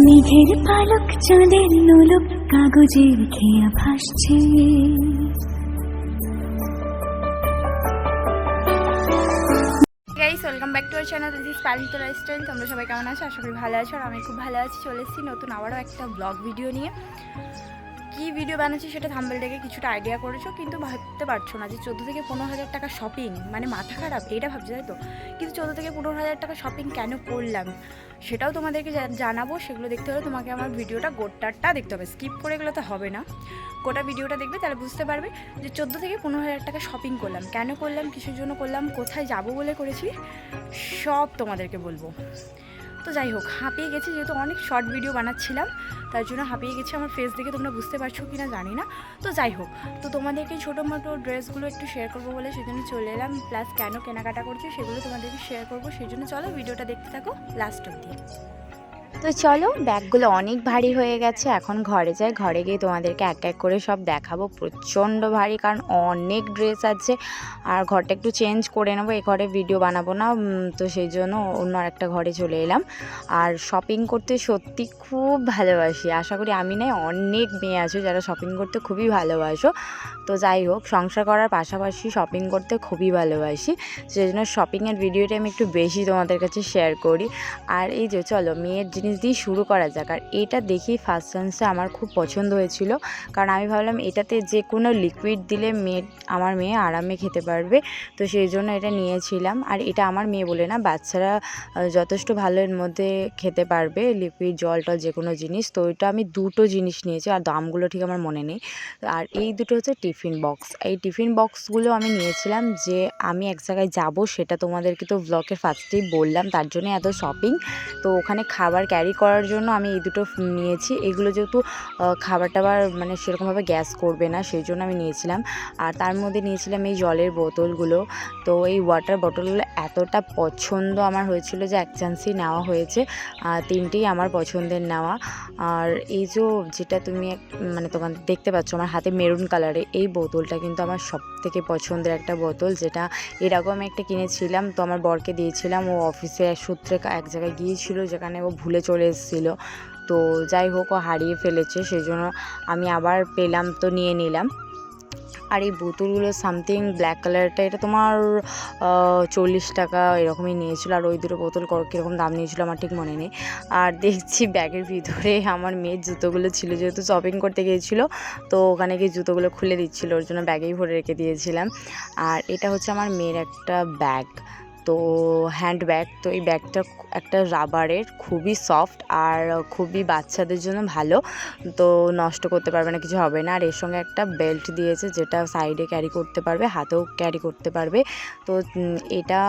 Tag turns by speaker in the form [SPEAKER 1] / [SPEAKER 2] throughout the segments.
[SPEAKER 1] মেঘের পালক চাঁদের নোলক কাগজের খেয়া ভাসছে।
[SPEAKER 2] Guys, welcome back to our channel. This is Parineeta lifestyle. তোমরা সবাই কেমন আছো? আশা করি ভালো আছো, আর আমি খুব ভালো আছি। চলে এসেছি নতুন আবারও একটা ব্লগ ভিডিও নিয়ে। কী ভিডিও বানাচ্ছি সেটা থাম্বনেল দেখে কিছুটা আইডিয়া করেছো, কিন্তু ভাবতে পারছো না যে 14 থেকে 15,000 টাকা শপিং, মানে মাথা খারাপ এটা ভাবছো, তাই তো? কিন্তু 14 থেকে 15,000 টাকা শপিং কেন করলাম সেটাও তোমাদেরকে জানাবো। সেগুলো দেখতে হলে তোমাকে আমার ভিডিওটা গোটাটা দেখতে হবে, স্কিপ করে গেলে তো হবে না। গোটা ভিডিওটা দেখবে, তাহলে বুঝতে পারবে যে 14 থেকে 15,000 টাকা শপিং করলাম, কেন করলাম, কিসের জন্য করলাম, কোথায় যাবো বলে করেছি, সব তোমাদেরকে বলবো। তো যাই হোক, হাঁপিয়ে গেছি, যেহেতু অনেক শর্ট ভিডিও বানাচ্ছিলাম তার জন্য হাঁপিয়ে গেছি। আমার ফেস দেখে তোমরা বুঝতে পারছো কি না জানি না। তো যাই হোক, তো তোমাদেরকে ছোটো মোটো ড্রেসগুলো একটু শেয়ার করবো বলে সেজন্য চলে এলাম, প্লাস কেন কেনাকাটা করছি সেগুলো তোমাদেরকে শেয়ার করবো। সেই জন্য চলো ভিডিওটা দেখতে থাকো লাস্ট অবধি। তো চলো, ব্যাগগুলো অনেক ভারী হয়ে গেছে, এখন ঘরে যাই। ঘরে গিয়ে তোমাদেরকে এক এক করে সব দেখাবো। প্রচণ্ড ভারী, কারণ অনেক ড্রেস আছে, আর ঘরটা একটু চেঞ্জ করে নেবো। এই ঘরে ভিডিও বানাবো না, তো সেই জন্য অন্য আরেকটা ঘরে চলে এলাম। আর শপিং করতে সত্যি খুব ভালোবাসি। আশা করি আমি নয়, অনেক মেয়ে আছো যারা শপিং করতে খুবই ভালোবাসো। তো যাই হোক, সংসার করার পাশাপাশি শপিং করতে খুবই ভালোবাসি, সেই জন্য শপিংয়ের ভিডিওটা আমি একটু বেশি তোমাদের কাছে শেয়ার করি। আর এই যে চলো, মেয়ের জিনিস দিয়ে শুরু করা যাক। আর এটা দেখি ফার্স্ট চান্সে আমার খুব পছন্দ হয়েছিল, কারণ আমি ভাবলাম এটাতে যে কোনো লিকুইড দিলে আমার মেয়ে আরামে খেতে পারবে, তো সেই জন্য এটা নিয়েছিলাম। আর এটা আমার মেয়ে বলে না, বাচ্চারা যথেষ্ট ভালো এর মধ্যে খেতে পারবে, লিকুইড জল টল যে কোনো জিনিস। তো এটা আমি দুটো জিনিস নিয়েছি, আর দামগুলো ঠিক আমার মনে নেই। আর এই দুটো হচ্ছে টিফিন বক্স। এই টিফিন বক্সগুলো আমি নিয়েছিলাম যে আমি এক জায়গায় যাব, সেটা তোমাদেরকে তো ব্লগের ফার্স্টেই বললাম, তার জন্য এত শপিং। তো ওখানে খাবার ক্যারি করার জন্য আমি এই দুটো নিয়েছি। এগুলো যেহেতু খাবার টাবার মানে সেরকমভাবে গ্যাস করবে না, সেই জন্য আমি নিয়েছিলাম। আর তার মধ্যে নিয়েছিলাম এই জলের বোতলগুলো। তো এই ওয়াটার বোতলগুলো এতটা পছন্দ আমার হয়েছিল যে এক চান্সই নেওয়া হয়েছে, তিনটেই আমার পছন্দের নেওয়া। আর এই যেটা তুমি মানে তোমাদের দেখতে পাচ্ছ আমার হাতে মেরুন কালারে, এই বোতলটা কিন্তু আমার সব থেকে পছন্দের একটা বোতল, যেটা এরকম একটা কিনেছিলাম। তো আমার বরকে দিয়েছিলাম, ও অফিসে সূত্রে এক জায়গায় গিয়েছিল, যেখানে ও ভুলে চলে এসেছিলো। তো যাই হোক, ও হারিয়ে ফেলেছে, সেই জন্য আমি আবার পেলাম, তো নিয়ে নিলাম। আর এই বোতলগুলো সামথিং ব্ল্যাক কালারটা, এটা তোমার 40 টাকা এরকমই নিয়েছিল। আর ওই দুটো বোতল কীরকম দাম নিয়েছিল আমার ঠিক মনে নেই। আর দেখছি ব্যাগের ভিতরে আমার মেয়ের জুতোগুলো ছিল, যেহেতু শপিং করতে গিয়েছিলো, তো ওখানে গিয়ে জুতোগুলো খুলে দিচ্ছিলো, ওর জন্য ব্যাগেই ভরে রেখে দিয়েছিলাম। আর এটা হচ্ছে আমার মেয়ের একটা ব্যাগ, তো হ্যান্ড ব্যাগ। তো এই ব্যাগটা একটা রাবারের, খুবই সফট আর খুবই বাচ্চাদের জন্য ভালো, তো নষ্ট করতে পারবে না, কিছু হবে না। আর এর সঙ্গে একটা বেল্ট দিয়েছে, যেটা সাইডে ক্যারি করতে পারবে, হাতেও ক্যারি করতে পারবে। তো এটা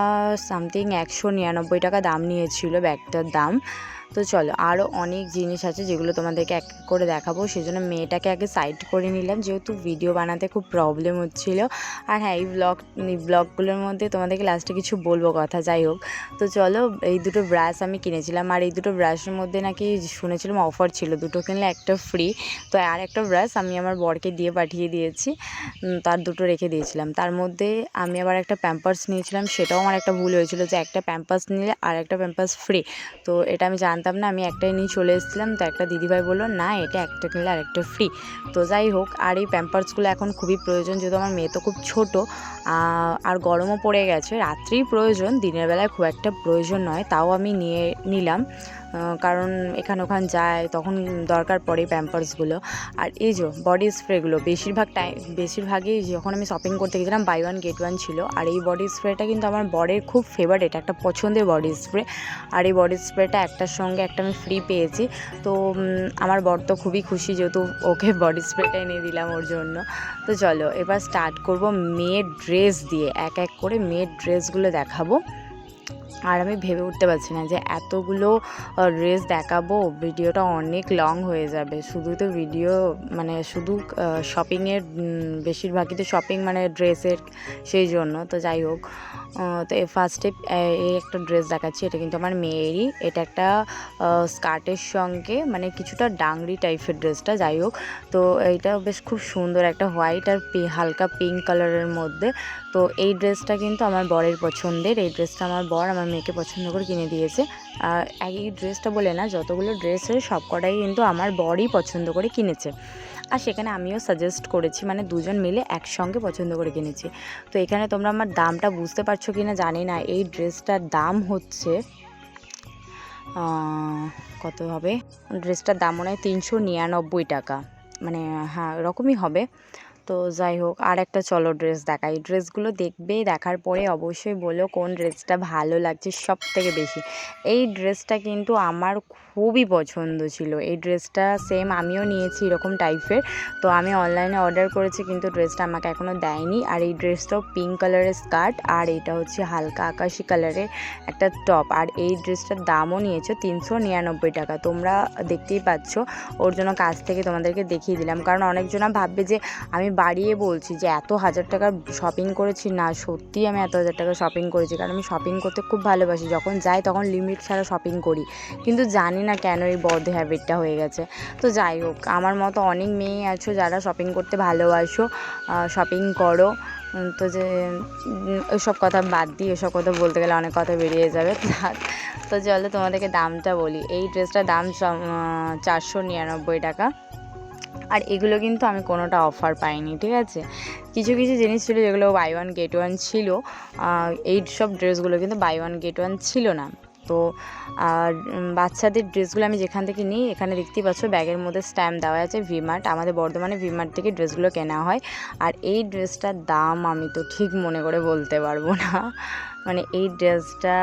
[SPEAKER 2] সামথিং 199 টাকা দাম নিয়েছিল ব্যাগটার দাম। তো চলো, আরও অনেক জিনিস আছে যেগুলো তোমাদেরকে এক এক করে দেখাবো। সেই জন্য মেয়েটাকে আগে সাইড করে নিলাম, যেহেতু ভিডিও বানাতে খুব প্রবলেম হচ্ছিল। আর হ্যাঁ, এই ব্লগগুলোর মধ্যে তোমাদেরকে লাস্টে কিছু বলবো কথা। যাই হোক, তো চলো, এই দুটো ব্রাশ আমি কিনেছিলাম। আর এই দুটো ব্রাশের মধ্যে নাকি শুনেছিলাম অফার ছিল, দুটো কিনলে একটা ফ্রি। তো আর একটা ব্রাশ আমি আমার বরকে দিয়ে পাঠিয়ে দিয়েছি, তার দুটো রেখে দিয়েছিলাম। তার মধ্যে আমি আবার একটা প্যাম্পার্স নিয়েছিলাম, সেটাও আমার একটা ভুল হয়েছিল যে একটা প্যাম্পার্স নিলে আর একটা প্যাম্পার্স ফ্রি। তো এটা আমি জানতাম না, আমি একটাই নিয়ে চলে এসেছিলাম। তো একটা দিদিভাই বললো না, এটা একটা কিনলে আর একটা ফ্রি। তো যাই হোক, আর এই প্যাম্পার্সগুলো এখন খুবই প্রয়োজন, যেহেতু আমার মেয়ে তো খুব ছোটো, আর গরমও পড়ে গেছে। রাত্রেই প্রয়োজন, দিনের বেলায় খুব একটা প্রয়োজন নয়, তাও আমি নিয়ে নিলাম, কারণ এখান ওখান যায় তখন দরকার পড়ে প্যাম্পার্সগুলো। আর এই যে বডি স্প্রেগুলো, বেশিরভাগই যখন আমি শপিং করতে গেছিলাম বাই ওয়ান গেট ওয়ান ছিল। আর এই বডি স্প্রেটা কিন্তু আমার বরের খুব ফেভারিট, একটা পছন্দের বডি স্প্রে। আর এই বডি স্প্রেটা একটার সঙ্গে একটা আমি ফ্রি পেয়েছি। তো আমার বর তো খুবই খুশি, যেহেতু ওকে বডি স্প্রেটা এনে দিলাম ওর জন্য। তো চলো, এবার স্টার্ট করব মেয়ের ড্রেস দিয়ে, এক এক করে মেয়ের ড্রেসগুলো দেখাবো। আর আমি ভেবে উঠতে পারছি না যে এতগুলো ড্রেস দেখাবো, ভিডিওটা অনেক লং হয়ে যাবে। শুধু তো ভিডিও মানে শুধু শপিংয়ের, বেশিরভাগই তো শপিং মানে ড্রেসের, সেই জন্য। তো যাই হোক, তো ফার্স্টে এই একটা ড্রেস দেখাচ্ছি, এটা কিন্তু আমার মেয়েরই। এটা একটা স্কার্টের সঙ্গে মানে কিছুটা ডাংরি টাইপের ড্রেসটা, যাই হোক। তো এইটা বেশ খুব সুন্দর, একটা হোয়াইট আর হালকা পিঙ্ক কালারের মধ্যে। তো এই ড্রেসটা কিন্তু আমার বরের পছন্দের। এই ড্রেসটা আমার বর আমার আমার মেয়েকে পছন্দ করে কিনে দিয়েছে। এই ড্রেসটা বলে না, যতগুলো ড্রেস আছে সব কটাই কিন্তু আমার বরই পছন্দ করে কিনেছে। আর সেখানে আমিও সাজেস্ট করেছি, মানে দুজন মিলে একসঙ্গে পছন্দ করে কিনেছি। তো এখানে তোমরা আমার দামটা বুঝতে পারছো কি না জানি না। এই ড্রেসটার দাম হচ্ছে কত হবে, ড্রেসটার দাম মনে হয় 399 টাকা, মানে হ্যাঁ এরকমই হবে। তো যাই হোক, আর একটা চলো ড্রেস দেখাই। ড্রেসগুলো দেখবে, দেখার পরে অবশ্যই বলো কোন ড্রেসটা ভালো লাগছে সব থেকে বেশি। এই ড্রেসটা কিন্তু আমার খুবই পছন্দ ছিল। এই ড্রেসটা সেম আমিও নিয়েছি এরকম টাইপের। তো আমি অনলাইনে অর্ডার করেছি, কিন্তু ড্রেসটা আমাকে এখনও দেয়নি। আর এই ড্রেসটাও পিঙ্ক কালারের স্কার্ট, আর এটা হচ্ছে হালকা আকাশি কালারের একটা টপ। আর এই ড্রেসটার দামও নিয়েছে 399 টাকা। তোমরা দেখতেই পাচ্ছ, ওর জন্য কাছ থেকে তোমাদেরকে দেখিয়ে দিলাম, কারণ অনেকজনা ভাববে যে আমি বাড়িয়ে বলছি যে এত 1000 টাকার শপিং করেছি। না, সত্যিই আমি এত 1000 টাকার শপিং করেছি, কারণ আমি শপিং করতে খুব ভালোবাসি। যখন যাই তখন লিমিট ছাড়া শপিং করি, কিন্তু জানি না কেন এই বদ হ্যাবিটটা হয়ে গেছে। তো যাই হোক, আমার মতো অনেক মেয়ে আছো যারা শপিং করতে ভালোবাসো, শপিং করো। তো যে ওইসব কথা বাদ দিই, ওসব কথা বলতে গেলে অনেক কথা বেরিয়ে যাবে। তো চলো তোমাদেরকে দামটা বলি। এই ড্রেসটার দাম 499 টাকা। আর এগুলো কিন্তু আমি কোনোটা অফার পাইনি, ঠিক আছে। কিছু কিছু জিনিস ছিল যেগুলো বাই ওয়ান গেট ওয়ান ছিল। এই সব ড্রেসগুলো কিন্তু বাই ওয়ান গেট ওয়ান ছিল না। তো আর বাচ্চাদের ড্রেসগুলো আমি যেখান থেকে নিই, এখানে দেখতেই পাচ্ছ ব্যাগের মধ্যে স্ট্যাম্প দেওয়া আছে ভিমার্ট। আমাদের বর্ধমানে ভিমার্ট থেকে ড্রেসগুলো কেনা হয়। আর এই ড্রেসটার দাম আমি তো ঠিক মনে করে বলতে পারবো না, মানে এই ড্রেসটা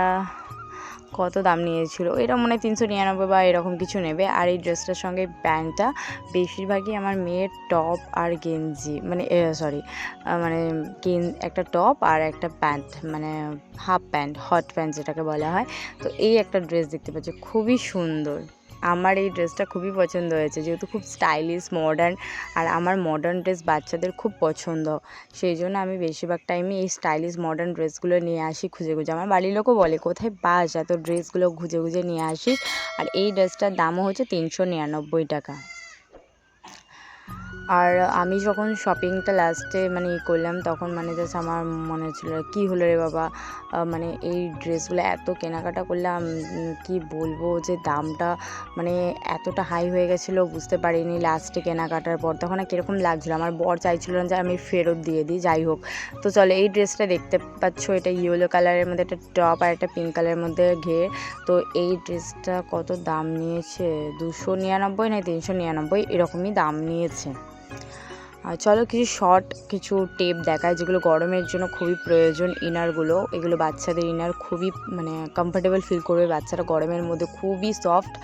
[SPEAKER 2] কত দাম নিয়েছিল, এটা মনে হয় 399 বা এরকম কিছু নেবে। আর এই ড্রেসটার সঙ্গে প্যান্টটা, বেশিরভাগই আমার মেয়ের টপ আর গেঞ্জি, মানে মানে একটা টপ আর একটা প্যান্ট, মানে হাফ প্যান্ট, হট প্যান্ট যেটাকে বলা হয়। তো এই একটা ড্রেস দেখতে পাচ্ছি, খুবই সুন্দর। আমার এই ড্রেসটা খুবই পছন্দ হয়েছে, যেহেতু খুব স্টাইলিশ মডার্ন। আর আমার মডার্ন ড্রেস বাচ্চাদের খুব পছন্দ, সেই জন্য আমি বেশিরভাগ টাইমে এই স্টাইলিশ মডার্ন ড্রেসগুলো নিয়ে আসি খুঁজে খুঁজে। আমার বাড়ির লোকও বলে, কোথায় পাস এত ড্রেসগুলো খুঁজে খুঁজে নিয়ে আসিস। আর এই ড্রেসটার দামও হচ্ছে 399 টাকা। আর আমি যখন শপিংটা লাস্টে মানে করলাম, তখন মানে জাস্ট আমার মনে হচ্ছিল কী হলো রে বাবা, মানে এই ড্রেসগুলো এত কেনাকাটা করলাম, কি বলবো যে দামটা মানে এতটা হাই হয়ে গেছিলো বুঝতে পারিনি লাস্টে কেনাকাটার পর। তখন কীরকম লাগছিলো, আমার বর চাইছিল না যে আমি ফেরত দিয়ে দিই। যাই হোক, তো চলো এই ড্রেসটা দেখতে পাচ্ছ, এটা ইয়েলো কালারের মধ্যে একটা টপ আর একটা পিঙ্ক কালারের মধ্যে ঘের। তো এই ড্রেসটা কত দাম নিয়েছে, 299 না 399 এরকমই দাম নিয়েছে। আর চলো কিছু টেপ দেখায়, যেগুলো গরমের জন্য খুবই প্রয়োজন। ইনারগুলো, এগুলো বাচ্চাদের ইনার, খুবই মানে কমফোর্টেবল ফিল করবে বাচ্চারা গরমের মধ্যে, খুবই সফট।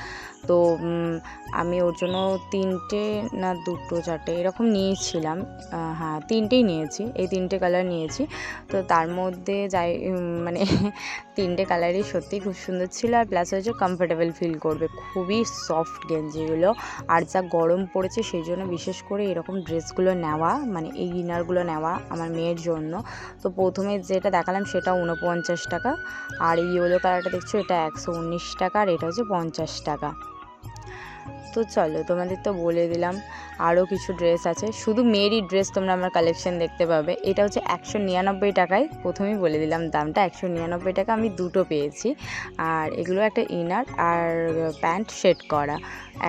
[SPEAKER 2] তো আমি ওর জন্য 3টে না 2টো 4টে এরকম নিয়েছিলাম, হ্যাঁ 3টেই নিয়েছি, এই 3টে কালার নিয়েছি। তো তার মধ্যে মানে 3টে কালারই সত্যিই খুব সুন্দর ছিল। আর প্লাস হচ্ছে কমফোর্টেবল ফিল করবে, খুবই সফট গেঞ্জিগুলো। আর যা গরম পড়েছে সেই জন্য বিশেষ করে এরকম ড্রেসগুলো নেওয়া, মানে এই ইনারগুলো নেওয়া আমার মেয়ের জন্য। তো প্রথমে যেটা দেখালাম সেটা 49 টাকা, আর এই ইয়েলো কালারটা দেখছো এটা 119 টাকা, আর এটা হচ্ছে 50 টাকা। তো চলো তোমাদের তো বলে দিলাম, আরও কিছু ড্রেস আছে, শুধু মেয়েরই ড্রেস তোমরা আমার কালেকশন দেখতে পাবে। এটা হচ্ছে 199 টাকায়, প্রথমেই বলে দিলাম দামটা 199 টাকা। আমি 2টো পেয়েছি, আর এগুলো একটা ইনার আর প্যান্ট সেট করা,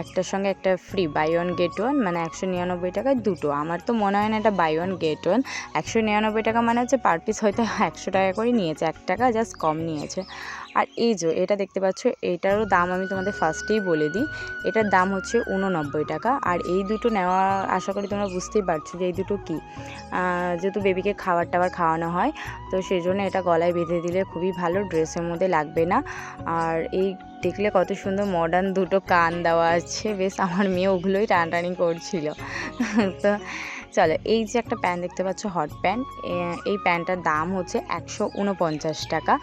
[SPEAKER 2] একটার সঙ্গে একটা free, buy one get one, মানে 199 টাকায় 2টো। আমার তো মনে হয় না এটা বাই ওয়ান গেট ওয়ান, 199 টাকা মানে হচ্ছে পার পিস হয়তো 100 টাকা করে নিয়েছে, 1 টাকা জাস্ট কম নিয়েছে। আর এই যে এটা দেখতে পাচ্ছ, এটারও দাম আমি তোমাদের ফার্স্টেই বলে দিই, এটার দাম হচ্ছে 89 টাকা। আর এই দুটো নেওয়া আশা করি তোমরা বুঝতেই পারছো যে এই দুটো কী, যেহেতু বেবিকে টাবার খাওয়ানো হয়, তো সেই জন্য এটা গলায় বেঁধে দিলে খুবই ভালো, ড্রেসের মধ্যে লাগবে না। আর এই দেখলে কত সুন্দর মডার্ন দুটো কান দেওয়া আছে, বেশ আমার মেয়ে ওগুলোই টানাটানি করছিল। তো চলো, এই যে একটা প্যান্ট দেখতে পাচ্ছ, হট প্যান্ট, এই প্যান্টটার দাম হচ্ছে 149 টাকা।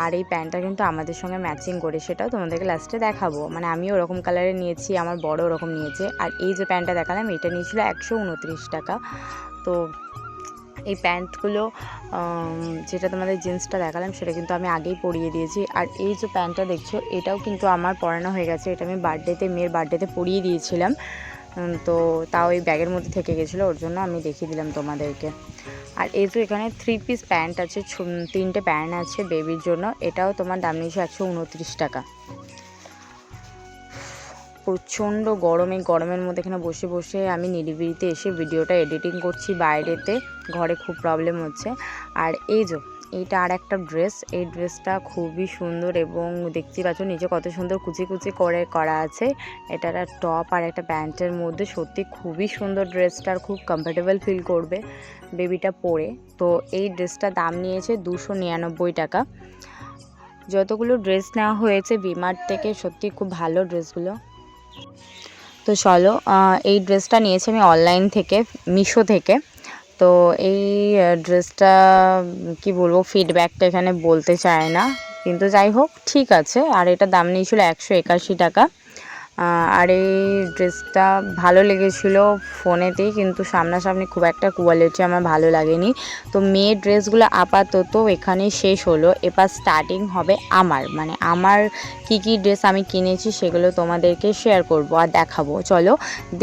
[SPEAKER 2] আর এই প্যান্টটা কিন্তু আমাদের সঙ্গে ম্যাচিং করে, সেটাও তোমাদেরকে লাস্টে দেখাবো। মানে আমিও ওরকম কালারে নিয়েছি, আমার বড় ওরকম নিয়েছে। আর এই যে প্যান্টটা দেখালাম, এটা নিয়েছিল 129 টাকা। তো এই প্যান্টগুলো, যেটা তোমাদের জিন্সটা দেখালাম সেটা কিন্তু আমি আগেই পরিয়ে দিয়েছি। আর এই যে প্যান্টটা দেখছো, এটাও কিন্তু আমার পরানো হয়ে গেছে, এটা আমি মেয়ের বার্থডেতে পরিয়ে দিয়েছিলাম।
[SPEAKER 3] তো তাও এই ব্যাগের মধ্যে থেকে গেছিলো, ওর জন্য আমি দেখিয়ে দিলাম তোমাদেরকে। আর এই তো এখানে 3 পিস প্যান্ট আছে, 3টে প্যান্ট আছে বেবির জন্য। এটাও তোমার দাম নিয়েছে 129 টাকা। প্রচণ্ড গরম, এই গরমের মধ্যে এখানে বসে বসে আমি নিরিবিলিতে এসে ভিডিওটা এডিটিং করছি বাইরেতে, ঘরে খুব প্রবলেম হচ্ছে। আর এইটা আর একটা ড্রেস, এই ড্রেসটা খুবই সুন্দর এবং দেখতেই পাচ্ছ নিচে কত সুন্দর কুচি কুচি করে করা আছে। এটা একটা টপ আর একটা প্যান্টের মধ্যে, সত্যি খুবই সুন্দর ড্রেসটা, আর খুব কমফোর্টেবল ফিল করবে বেবিটা পরে। তো এই ড্রেসটার দাম নিয়েছে 299 টাকা। যতগুলো ড্রেস নেওয়া হয়েছে ভিমার্ট থেকে, সত্যি খুব ভালো ড্রেসগুলো। তো চলো, এই ড্রেসটা নিয়েছি আমি অনলাইন থেকে, মিশো থেকে। তো এই ড্রেসটা কি বলবো, ফিডব্যাকটা এখানে বলতে চায় না, কিন্তু যাই হোক ঠিক আছে। আর এটা দাম নিয়েছিল 181 টাকা। আর এই ড্রেসটা ভালো লেগেছিলো ফোনেতেই, কিন্তু সামনাসামনি খুব একটা কোয়ালিটি আমার ভালো লাগেনি। তো মেয়ের ড্রেসগুলো আপাতত এখানেই শেষ হলো। এবার স্টার্টিং হবে আমার কি ড্রেস আমি কিনেছি সেগুলো তোমাদেরকে শেয়ার করব আর দেখাবো। চলো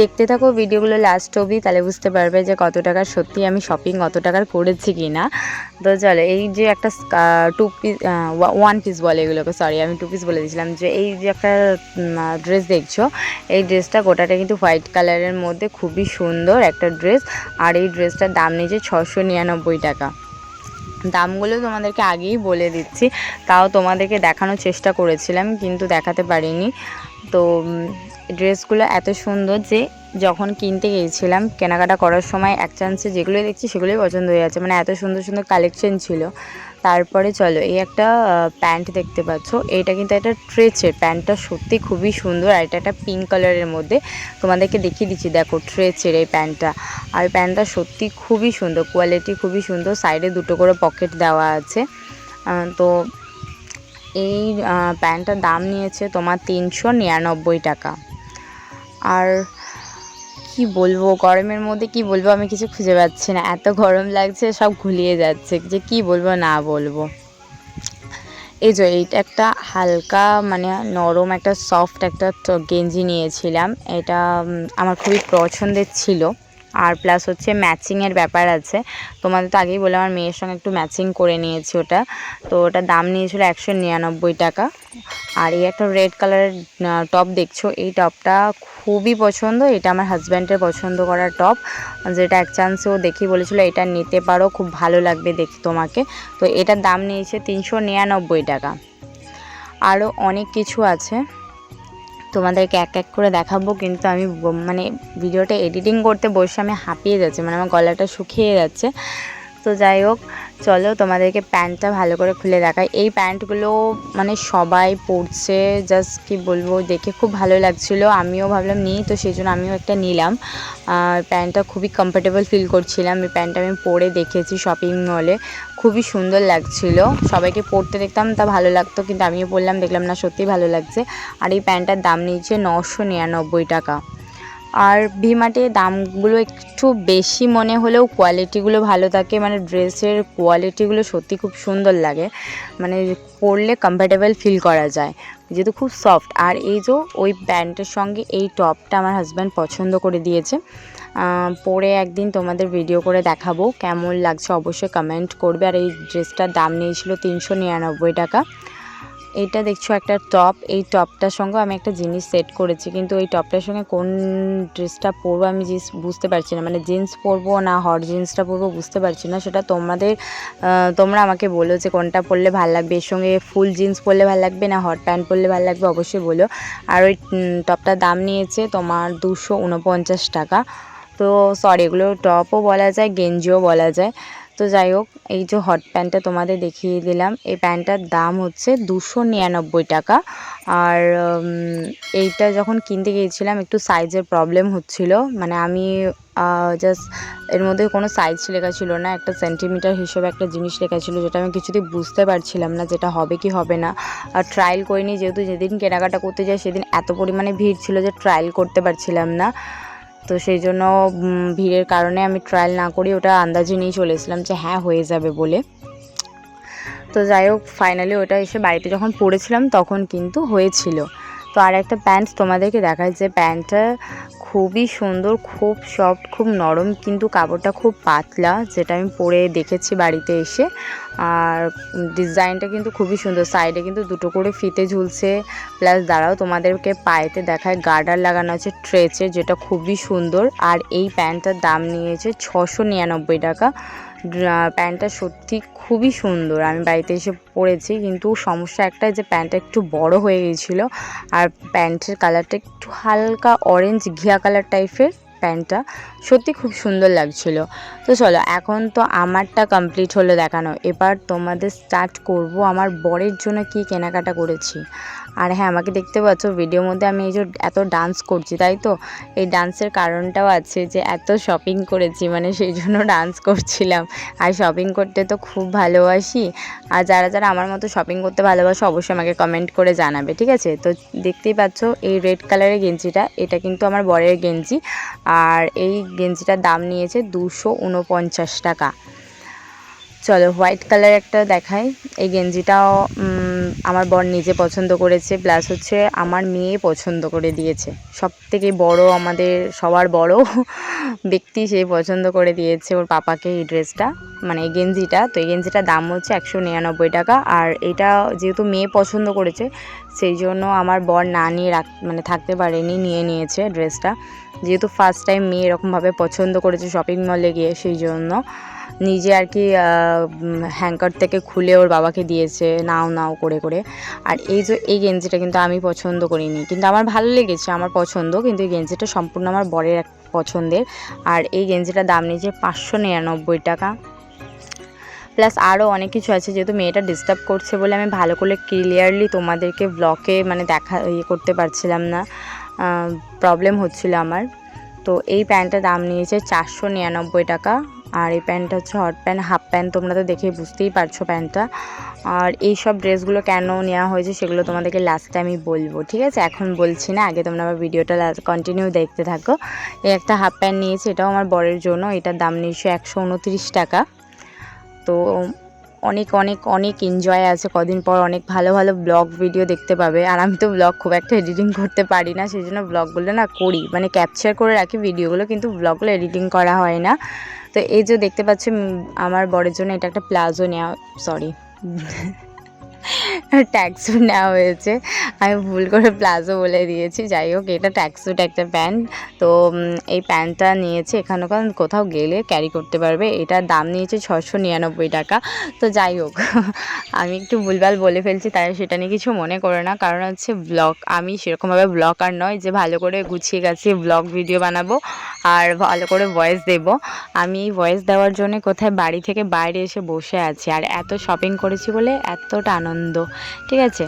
[SPEAKER 3] দেখতে থাকো ভিডিওগুলো লাস্ট অবধি, তাহলে বুঝতে পারবে যে কত টাকার সত্যি আমি শপিং কত টাকার করেছি কি না। তো চলো, এই যে একটা 2 পিস 1 পিস বলে এগুলোকে, সরি আমি 2 পিস বলে দিয়েছিলাম। যে এই যে একটা ড্রেস দেখছো, এই ড্রেসটা গোটাটা কিন্তু হোয়াইট কালারের মধ্যে, খুবই সুন্দর একটা ড্রেস। আর এই ড্রেসটার দাম নিয়েছে 699 টাকা। দামগুলো তোমাদেরকে আগেই বলে দিচ্ছি, তাও তোমাদেরকে দেখানোর চেষ্টা করেছিলাম কিন্তু দেখাতে পারিনি। তো ড্রেসগুলো এত সুন্দর যে যখন কিনতে গিয়েছিলাম, কেনাকাটা করার সময় এক চান্সে যেগুলো দেখছি সেগুলোই পছন্দ হয়ে যাচ্ছে, মানে এত সুন্দর সুন্দর কালেকশন ছিল। তারপরে চলো, এই একটা প্যান্ট দেখতে পাচ্ছ, এইটা কিন্তু একটা ট্রেচের প্যান্টটা, সত্যি খুবই সুন্দর। আর এটা একটা পিঙ্ক কালারের মধ্যে, তোমাদেরকে দেখিয়ে দিচ্ছি, দেখো ট্রেচের এই প্যান্টটা। আর প্যান্টটা সত্যি খুবই সুন্দর, কোয়ালিটি খুবই সুন্দর, সাইডে 2টো করে পকেট দেওয়া আছে। তো এই প্যান্টটার দাম নিয়েছে তোমার 399 টাকা। আর কি বলবো, গরমের মধ্যে কি বলবো, আমি কিছু খুঁজে পাচ্ছি না, এত গরম লাগছে, সব ঘুলিয়ে যাচ্ছে যে কি বলবো না বলবো। এইটা একটা হালকা মানে নরম একটা সফট একটা গেঞ্জি নিয়েছিলাম, এটা আমার খুবই পছন্দের ছিল। আর প্লাস হচ্ছে ম্যাচিংয়ের ব্যাপার আছে, তোমাদের তো আগেই বলে আমার মেয়ের সঙ্গে একটু ম্যাচিং করে নিয়েছি ওটা। তো ওটার দাম নিয়েছিল 199 টাকা। আর এই একটা রেড কালারের টপ দেখছো, এই টপটা খুবই পছন্দ, এটা আমার হাজব্যান্ডের পছন্দ করা টপ, যেটা এক চান্সে ও দেখি বলেছিল এটা নিতে পারো, খুব ভালো লাগবে দেখি তোমাকে। তো এটার দাম নিয়েছে 399 টাকা। আরও অনেক কিছু আছে, তোমাদেরকে এক এক করে দেখাবো, কিন্তু আমি মানে ভিডিওটা এডিটিং করতে বসে আমি হাঁপিয়ে যাচ্ছি, মানে আমার গলাটা শুকিয়ে যাচ্ছে। তো যাই হোক, চলো তোমাদেরকে প্যান্টটা ভালো করে খুলে দেখাই। এই প্যান্টগুলো মানে সবাই পরছে, জাস্ট কি বলবো, দেখে খুব ভালো লাগছিলো, আমিও ভাবলাম নিই, তো সেই জন্য আমিও একটা নিলাম। প্যান্টটা খুবই কমফোর্টেবল ফিল করছিলাম, এই প্যান্টটা আমি পরে দেখেছি শপিং মলে, খুবই সুন্দর লাগছিল, সবাইকে পরতে দেখতাম তা ভালো লাগতো, কিন্তু আমিও পরলাম, দেখলাম না সত্যিই ভালো লাগছে। আর এই প্যান্টটার দাম নিয়েছে 999 টাকা। আর ভিমার্টে দামগুলো একটু বেশি মনে হলেও কোয়ালিটিগুলো ভালো থাকে, মানে ড্রেসের কোয়ালিটিগুলো সত্যি খুব সুন্দর লাগে, মানে পরলে কমফোর্টেবল ফিল করা যায়, যেহেতু খুব সফট। আর এই যে ওই প্যান্টের সঙ্গে এই টপটা আমার হাজব্যান্ড পছন্দ করে দিয়েছে, পরে একদিন তোমাদের ভিডিও করে দেখাবো, কেমন লাগছে অবশ্যই কমেন্ট করবে। আর এই ড্রেসটার দাম নিয়েছিল 399 টাকা। এইটা দেখছো একটা টপ, এই টপটার সঙ্গে আমি একটা জিনিস সেট করেছি, কিন্তু এই টপটার সঙ্গে কোন ড্রেসটা পরবো আমি বুঝতে পারছি না, মানে জিন্স পরবো না হট জিন্সটা পরবো বুঝতে পারছি না। সেটা তোমরা আমাকে বলো যে কোনটা পরলে ভালো লাগবে, এর সঙ্গে ফুল জিন্স পরলে ভালো লাগবে না হট প্যান্ট পরলে ভালো লাগবে, অবশ্যই বলো। আর ওই টপটার দাম নিয়েছে তোমার 249 টাকা। তো সরি, এগুলো টপও বলা যায়, গেঞ্জিও বলা যায়। তো যাই হোক, এই যে হট প্যান্টটা তোমাদের দেখিয়ে দিলাম, এই প্যান্টটার দাম হচ্ছে 299 টাকা। আর এইটা যখন কিনতে গিয়েছিলাম একটু সাইজের প্রবলেম হচ্ছিল, মানে আমি জাস্ট এর মধ্যে কোনো সাইজ লেখা ছিল না, একটা সেন্টিমিটার হিসেবে একটা জিনিস লেখা ছিল, যেটা আমি কিছুতেই বুঝতে পারছিলাম না যেটা হবে কি হবে না। আর ট্রায়াল করিনি, যেহেতু যেদিন কেনাকাটা করতে যাই সেদিন এত পরিমাণে ভিড় ছিল যে ট্রায়াল করতে পারছিলাম না। তো সেই জন্য ভিড়ের কারণে আমি ট্রায়াল না করি ওটা আন্দাজে নিয়ে চলে এসেছিলাম যে হ্যাঁ হয়ে যাবে বলে। তো যাই হোক, ফাইনালি ওটা এসে বাড়িতে যখন পরেছিলাম তখন কিন্তু হয়েছিল। তো আর একটা প্যান্ট তোমাদেরকে দেখায়, যে প্যান্টটা খুবই সুন্দর, খুব সফট, খুব নরম, কিন্তু কাপড়টা খুব পাতলা, যেটা আমি পরে দেখেছি বাড়িতে এসে। আর ডিজাইনটা কিন্তু খুবই সুন্দর, সাইডে কিন্তু দুটো করে ফিতে ঝুলছে, প্লাস দাঁড়াও তোমাদেরকে পায়েতে দেখায় গার্ডার লাগানো আছে ট্রেচে, যেটা খুবই সুন্দর। আর এই প্যান্টটার দাম নিয়েছে 699 টাকা। প্যান্টটা সত্যি খুবই সুন্দর, আমি বাড়িতে এসে পরেছি, কিন্তু সমস্যা একটাই যে প্যান্টটা একটু বড় হয়ে গিয়েছিলো। আর প্যান্টের কালারটা একটু হালকা অরেঞ্জ ঘিয়া কালার টাইপের, প্যান্টটা সত্যি খুব সুন্দর লাগছিল। তো চলো, এখন তো আমারটা কমপ্লিট হলো দেখানো, এবার তোমাদের স্টার্ট করব আমার বরের জন্য কি কেনাকাটা করেছি। আর হ্যাঁ, আমাকে দেখতে পাচ্ছ ভিডিওর মধ্যে আমি এই যে এত ডান্স করছি, তাই তো এই ডান্সের কারণটাও আছে যে এত শপিং করেছি, মানে সেই জন্য ডান্স করছিলাম। আর শপিং করতে তো খুব ভালোবাসি, আর যারা যারা আমার মতো শপিং করতে ভালোবাসো অবশ্যই আমাকে কমেন্ট করে জানাবে, ঠিক আছে। তো দেখতেই পাচ্ছ এই রেড কালারের গেঞ্জিটা, এটা কিন্তু আমার বরের গেঞ্জি, আর এই গেঞ্জিটার দাম নিয়েছে 249 টাকা। চলো হোয়াইট কালার একটা দেখাই। এই গেঞ্জিটাও আমার বর নিজে পছন্দ করেছে, প্লাস হচ্ছে আমার মেয়ে পছন্দ করে দিয়েছে। সব থেকে বড়, আমাদের সবার বড় ব্যক্তি, সে পছন্দ করে দিয়েছে ওর পাপাকে এই ড্রেসটা, মানে এই গেঞ্জিটা। তো এই গেঞ্জিটার দাম হচ্ছে 199 টাকা। আর এটা যেহেতু মেয়ে পছন্দ করেছে, সেই জন্য আমার বর না নিয়ে মানে থাকতে পারেনি, নিয়ে নিয়েছে ড্রেসটা। যেহেতু ফার্স্ট টাইম মেয়ে এরকমভাবে পছন্দ করেছে শপিং মলে গিয়ে, সেই জন্য নিজে আর কি হ্যাঙ্কার থেকে খুলে ওর বাবাকে দিয়েছে নাও নাও করে করে। আর এই যে এই গেঞ্জিটা কিন্তু আমি পছন্দ করিনি, কিন্তু আমার ভালো লেগেছে, আমার পছন্দ, কিন্তু এই গেঞ্জিটা সম্পূর্ণ আমার বরের এক পছন্দের। আর এই গেঞ্জিটার দাম নিয়েছে 599 টাকা। প্লাস আরও অনেক কিছু আছে, যেহেতু মেয়েটা ডিস্টার্ব করছে বলে আমি ভালো করে ক্লিয়ারলি তোমাদেরকে ব্লগে মানে করতে পারছিলাম না, প্রবলেম হচ্ছিল আমার। তো এই প্যান্টটার দাম নিয়েছে 499 টাকা। আর এই প্যান্টটা হচ্ছে হট প্যান্ট, হাফ প্যান্ট, তোমরা তো দেখেই বুঝতেই পারছো প্যান্টটা। আর এই সব ড্রেসগুলো কেন নেওয়া হয়েছে সেগুলো তোমাদেরকে লাস্টে আমি বলবো, ঠিক আছে, এখন বলছি না, আগে তোমরা আমার ভিডিওটা কন্টিনিউ দেখতে থাকো। এই একটা হাফ প্যান্ট নিয়েছি, এটাও আমার বরের জন্য, এটার দাম নিয়েছে 129 টাকা। তো অনেক অনেক অনেক এনজয় আছে, কদিন পর অনেক ভালো ভালো ব্লগ ভিডিও দেখতে পাবে। আর আমি তো ব্লগ খুব একটা এডিটিং করতে পারি না, সেই জন্য ব্লগগুলো না করি, মানে ক্যাপচার করে রাখি ভিডিওগুলো, কিন্তু ব্লগগুলো এডিটিং করা হয় না। তো এই যে দেখতে পাচ্ছি আমার বরের জন্য এটা একটা প্লাজো নেওয়া, সরি ট্যাক্সুট নেওয়া হয়েছে, আমি ভুল করে প্লাজো বলে দিয়েছি। যাই হোক, এটা ট্যাক্সুট একটা প্যান্ট। তো এই প্যান্টটা নিয়েছে, এখানে কোথাও গেলে ক্যারি করতে পারবে। এটার দাম নিয়েছে 699 টাকা। তো যাই হোক, আমি একটু ভুলভাল বলে ফেলছি, তাই সেটা নিয়ে কিছু মনে করে না, কারণ হচ্ছে ব্লগ, আমি সেরকমভাবে ব্লগার নয় যে ভালো করে গুছিয়ে গাছিয়ে ব্লগ ভিডিও বানাবো আর ভালো করে ভয়েস দেব। আমি এই ভয়েস দেওয়ার জন্য কোথায় বাড়ি থেকে বাইরে এসে বসে আছি, আর এত শপিং করেছি বলে এতটা আনন্দ, ঠিক আছে।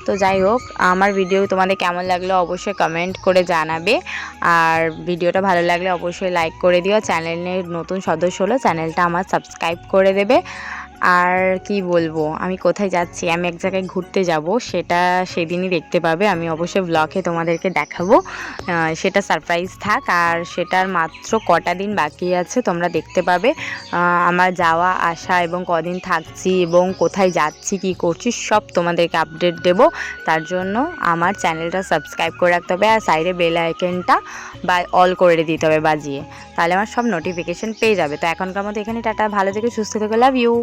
[SPEAKER 3] তো যাই হোক, আমার ভিডিও তোমাদের কেমন লাগলো অবশ্যই কমেন্ট করে জানাবে, আর ভিডিওটা ভালো লাগলে অবশ্যই লাইক করে দিও। চ্যানেলের নতুন সদস্য হলো, চ্যানেলটা আমার সাবস্ক্রাইব করে দেবে। আর কি বলবো, আমি কোথায় যাচ্ছি, আমি এক জায়গায় ঘুরতে যাব, সেটা সেদিনই দেখতে পাবে, আমি অবশ্যই ব্লগে তোমাদেরকে দেখাবো, সেটা সারপ্রাইজ থাক। আর সেটার মাত্র কটা দিন বাকি আছে, তোমরা দেখতে পাবে আমার যাওয়া আসা এবং কদিন থাকছি এবং কোথায় যাচ্ছি কি করছি সব তোমাদেরকে আপডেট দেব। তার জন্য আমার চ্যানেলটা সাবস্ক্রাইব করে রাখতে হবে, আর সাইডে বেল আইকনটা বা অল করে দিতে হবে বাজিয়ে, তাহলে আমার সব নোটিফিকেশান পেয়ে যাবে। তো এখনকার মতো এখানে টাটা, ভালো থেকে সুস্থ থেকে, লাভ ইউ।